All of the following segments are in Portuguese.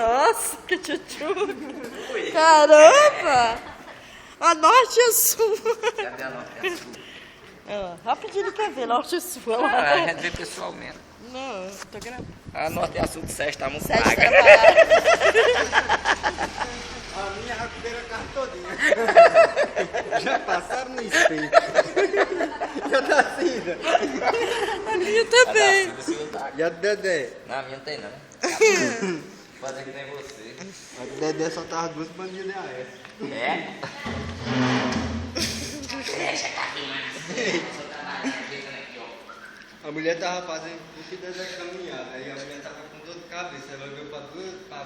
Nossa, que tchutchu. Caramba! A norte e a sul. Cadê a norte e a sul? Rapidinho ele quer ver, norte e sul. Ah, a gente vê pessoalmente. Não, tô gravando. A norte e a sul de Sérgio tá muito Sete paga. A minha racudeira a carro todinha. Já passaram no espelho. Já tá assim, né? A minha também. E a Dedé? Não, a minha não tem não. Fazer que nem você. A Dedé só tava duas bandinhas de AS. É? Deixa a capinha. A mulher tava fazendo o que Dedé caminhada. Aí a mulher tava com dor de cabeça. Ela olhou pra banda pra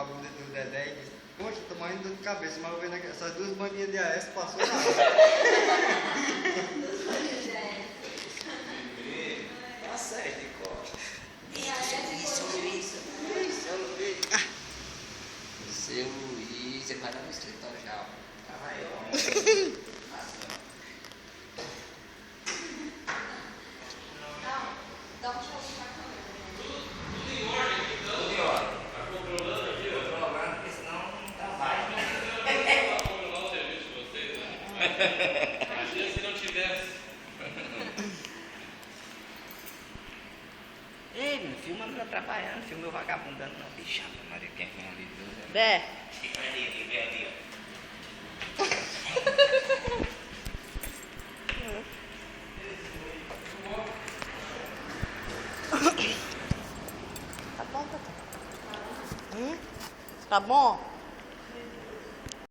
bunda do Dedé e disse: poxa, tô morrendo de dor de cabeça, mas eu vendo aqui, essas duas bandinhas de AS passou na hora. Tá certo, de costa. Seu Luiz, ele vai dar no escritório já. Tá maior. Dá um tchauzinho pra câmera. Tudo em ordem. Tá controlando aqui, ó. Controlando, porque senão não trabalha. Para controlar o serviço de vocês, né? Imagina se não tivesse. Ei, meu filho, não tá trabalhando, filma meu vagabundando, não. Bicha, Maria, quem vem ali, Deus é. Bé. Fica ali, ó. Tá bom, Tá bom?